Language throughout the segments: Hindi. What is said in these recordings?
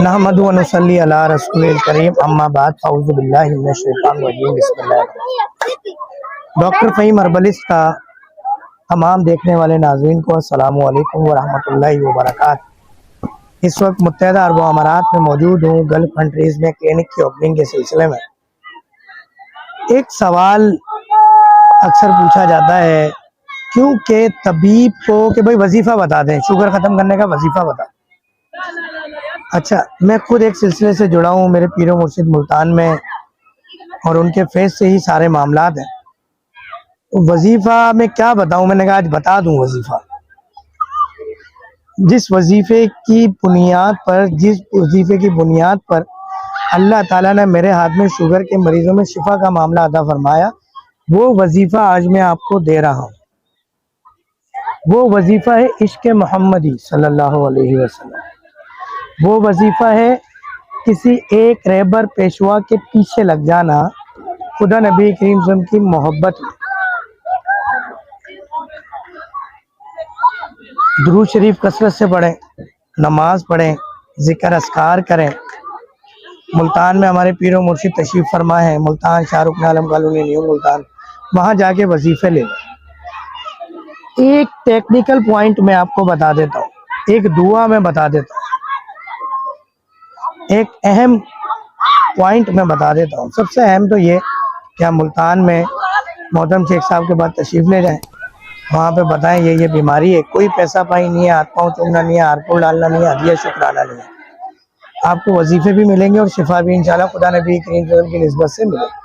नहमदु व नुसल्ली अला रसूलिल करीम अम्मा बाद अऊज़ु बिल्लाहि मिनश शैतानिर रजीम बिस्मिल्लाह। डॉक्टर फ़हीम हर्बलिस्ट का तमाम देखने वाले नाज़रीन को अस्सलामु अलैकुम व रहमतुल्लाहि व बरकातहू। इस वक्त मुत्तहदा अरब अमारात में मौजूद हूँ, गल्फ कंट्रीज़ में क्लिनिक की ओपनिंग के सिलसिले में। एक सवाल अक्सर पूछा जाता है क्योंकि तबीब को कि भाई वजीफ़ा बता दें, शुगर ख़त्म करने का वजीफ़ा बता। अच्छा, मैं खुद एक सिलसिले से जुड़ा हूँ, मेरे पीरो मुर्शिद मुल्तान में, और उनके फेस से ही सारे मामलात हैं। तो वजीफ़ा में क्या बताऊँ, मैंने कहा आज बता दूँ वजीफ़ा। जिस वजीफ़े की बुनियाद पर अल्लाह ताला ने मेरे हाथ में शुगर के मरीज़ों में शिफा का मामला अता फरमाया, वो वजीफ़ा आज मैं आपको दे रहा हूँ। वो वजीफ़ा है इश्क़ मोहम्मदी सल्लल्लाहु अलैहि वसल्लम। वो वजीफ़ा है किसी एक रहबर पेशवा के पीछे लग जाना, खुदा नबी करीम सल्लल्लाहु अलैहि वसल्लम की मोहब्बत में। दुरूद शरीफ कसरत से पढ़ें, नमाज पढ़ें, ज़िक्र अस्कार करें। मुल्तान में हमारे पीरो मुर्शिद तशरीफ़ फरमा है, मुल्तान शाहरुख आलम कॉलोनी न्यू मुल्तान, वहाँ जाके वजीफ़े ले लें। एक टेक्निकल पॉइंट मैं आपको बता देता हूँ, एक दुआ मैं बता देता हूँ, एक अहम पॉइंट मैं बता देता हूँ। सबसे अहम तो ये कि आप मुल्तान में मोहतरम शेख साहब के बाद तशरीफ़ ले जाएं, वहाँ पे बताएं ये बीमारी है, कोई पैसा पाई नहीं है, हाथ पाँव चूमना नहीं है, हारपुर डालना नहीं है, हदिया शुक्राना नहीं है। आपको वजीफ़े भी मिलेंगे और शिफा भी इंशाल्लाह खुदा नबी करीम सल्लल्लाहु अलैहि वसल्लम की निस्बत से मिलेगी।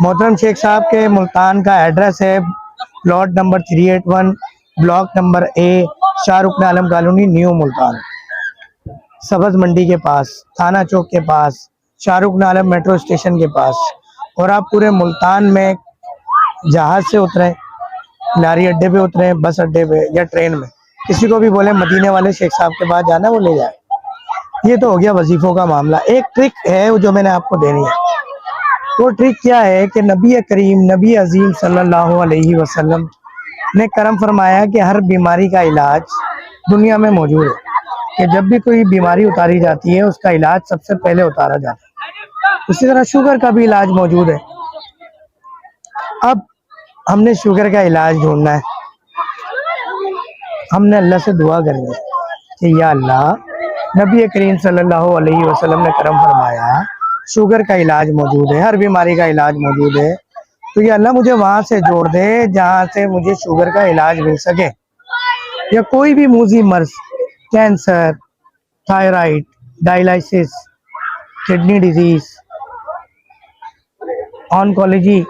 मोहतरम शेख साहब के मुल्तान का एड्रेस है plot number 381, block number A, Shahrukh Alam colony new Multan, सब्ज़ मंडी के पास, थाना चौक के पास, शाहरुख आलम मेट्रो स्टेशन के पास। और आप पूरे मुल्तान में जहाज़ से उतरें, लारी अड्डे पे उतरें, बस अड्डे पे या ट्रेन में, किसी को भी बोले मदीने वाले शेख साहब के पास जाना, वो ले जाए। ये तो हो गया वजीफ़ों का मामला। एक ट्रिक है जो मैंने आपको देनी है। वो ट्रिक क्या है कि नबी करीम नबी अजीम सल्लल्लाहु अलैहि वसल्लम ने करम फरमाया कि हर बीमारी का इलाज दुनिया में मौजूद है, कि जब भी कोई बीमारी उतारी जाती है उसका इलाज सबसे पहले उतारा जाता है। उसी तरह शुगर का भी इलाज मौजूद है। अब हमने शुगर का इलाज ढूंढना है। हमने अल्लाह से दुआ करनी है कि या अल्लाह, नबी करीम सल्लल्लाहु अलैहि वसल्लम ने करम फरमाया शुगर का इलाज मौजूद है, हर बीमारी का इलाज मौजूद है, तो या अल्लाह मुझे वहाँ से जोड़ दे जहाँ से मुझे शुगर का इलाज मिल सके। या कोई भी मूजी मर्ज, cancer, thyroid, dialysis, kidney disease, oncology,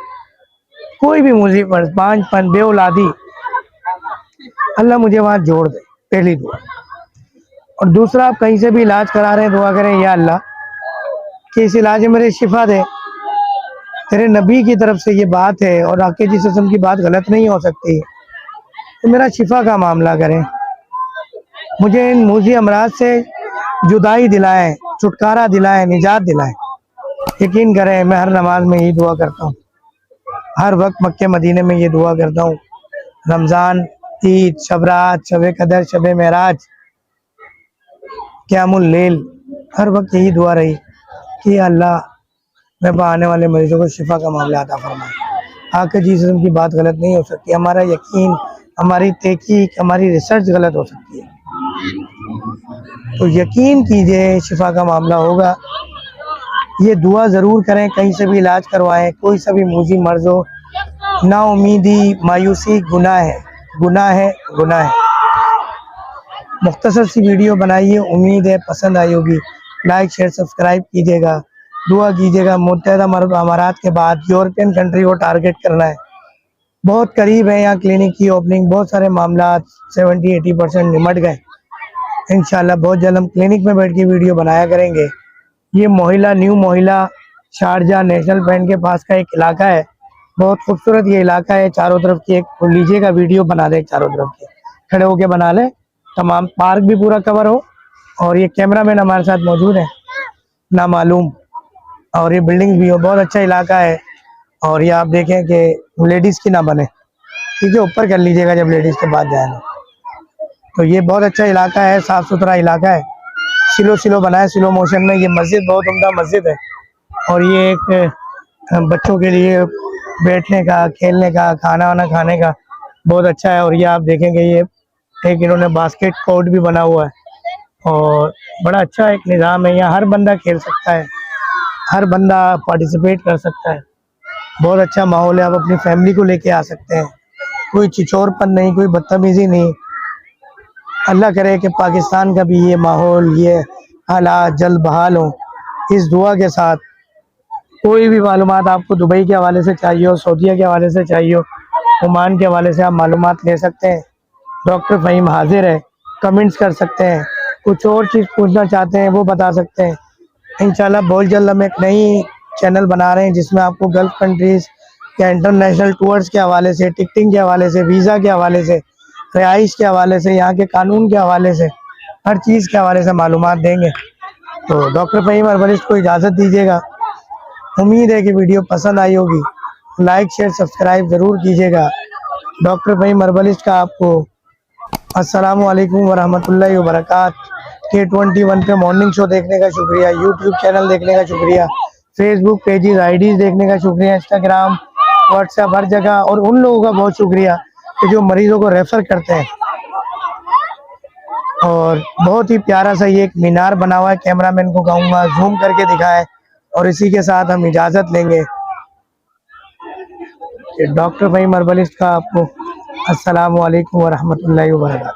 कोई भी मूजी मर्ज, बांझपन, बेऔलादी, अल्लाह मुझे वहाँ जोड़ दे, पहली दुआ। और दूसरा, आप कहीं से भी इलाज करा रहे हैं, दुआ करें या अल्लाह कि इस इलाज में मेरे शिफा दे। तेरे नबी की तरफ से ये बात है और आके जिस किस्म की बात गलत नहीं हो सकती, तो मेरा शिफा का मामला करें। मुझे इन मूजी अमराज से जुदाई दिलाएं, छुटकारा दिलाएं, निजात दिलाएं। यकीन करें, मैं हर नमाज में यही दुआ करता हूँ, हर वक्त मक्के मदीने में ये दुआ करता हूँ। रमज़ान, ईद, शबरात, शब कदर, शब मेराज, क़यामुल लैल, हर वक्त यही दुआ रही कि अल्लाह मैं आने वाले मरीजों को शिफा का मामला अता फरमाए। आके जिस किस्म की बात गलत नहीं हो सकती। हमारा यकीन, हमारी तहकीक, हमारी रिसर्च गलत हो सकती है, तो यकीन कीजिए शिफा का मामला होगा। ये दुआ ज़रूर करें, कहीं से भी इलाज करवाएं, कोई सा भी मूजी मर्ज हो। ना उम्मीदी, मायूसी गुनाह है, गुनाह है, गुनाह है। मुख्तसर सी वीडियो बनाइए, उम्मीद है पसंद आई होगी। लाइक, शेयर, सब्सक्राइब कीजिएगा, दुआ कीजिएगा। मुत्तहदा अरब अमारात के बाद यूरोपियन कंट्री को टारगेट करना है, बहुत करीब है यहाँ क्लिनिक की ओपनिंग। बहुत सारे मामला 70-80% निमट गए। इंशाल्लाह बहुत जल्द हम क्लिनिक में बैठ के वीडियो बनाया करेंगे। ये मोहिला, न्यू मोहिला, शारजा नेशनल बैंक के पास का एक इलाका है, बहुत खूबसूरत ये इलाका है। चारों तरफ की एक लीजिएगा वीडियो बना दे, चारों तरफ के खड़े होके बना ले, तमाम पार्क भी पूरा कवर हो। और ये कैमरामैन हमारे साथ मौजूद है ना मालूम, और ये बिल्डिंग भी हो, बहुत अच्छा इलाका है। और ये आप देखें कि लेडीज़ की ना बने, ठीक है, ऊपर कर लीजिएगा जब लेडीज़ के बाद जाए। तो ये बहुत अच्छा इलाका है, साफ़ सुथरा इलाका है, स्लो बना है, स्लो मोशन में। ये मस्जिद बहुत उम्दा मस्जिद है और ये एक बच्चों के लिए बैठने का, खेलने का, खाना वाना खाने का बहुत अच्छा है। और ये आप देखेंगे ये एक इन्होंने बास्केट कोर्ट भी बना हुआ है और बड़ा अच्छा एक निज़ाम है। यहाँ हर बंदा खेल सकता है, हर बंदा पार्टिसिपेट कर सकता है। बहुत अच्छा माहौल है, आप अपनी फैमिली को लेके आ सकते हैं। कोई छिछोरपन नहीं, कोई बदतमीज़ी नहीं। अल्लाह करे कि पाकिस्तान का भी ये माहौल, ये हालात जल्द बहाल हों, इस दुआ के साथ। कोई भी मालूमात आपको दुबई के हवाले से चाहिए हो, सऊदीया के हवाले से चाहिए हो, ओमान के हवाले से आप मालूमात ले सकते हैं। डॉक्टर फ़हीम हाजिर है, कमेंट्स कर सकते हैं। कुछ और चीज़ पूछना चाहते हैं वो बता सकते हैं। इंशाल्लाह बहुत जल्द हम एक नई चैनल बना रहे हैं जिसमें आपको गल्फ़ कंट्रीज़ या इंटरनेशनल टूर्स के हवाले से, टिकटिंग के हवाले से, वीज़ा के हवाले से, रिहाइश के हवाले से, यहाँ के कानून के हवाले से, हर चीज़ के हवाले से मालूमात देंगे। तो डॉक्टर फ़हीम हर्बलिस्ट को इजाज़त दीजिएगा। उम्मीद है कि वीडियो पसंद आई होगी। लाइक शेयर सब्सक्राइब ज़रूर कीजिएगा। डॉक्टर फ़हीम हर्बलिस्ट का आपको अस्सलामु अलैकुम वरहमतुल्लाहि वबरकात। K21 पे मॉर्निंग शो देखने का शुक्रिया, यूट्यूब चैनल देखने का शुक्रिया, फेसबुक पेजेस आईडीज़ देखने का शुक्रिया, इंस्टाग्राम, व्हाट्सएप, हर जगह। और उन लोगों का बहुत शुक्रिया कि जो मरीज़ों को रेफ़र करते हैं। और बहुत ही प्यारा सा ये एक मीनार बना हुआ है, कैमरामैन को कहूँगा जूम करके दिखाए। और इसी के साथ हम इजाज़त लेंगे कि डॉक्टर फ़हीम हर्बलिस्ट का आपको अस्सलामु अलैकुम वरहमतुल्लाहि वबरकातुहू।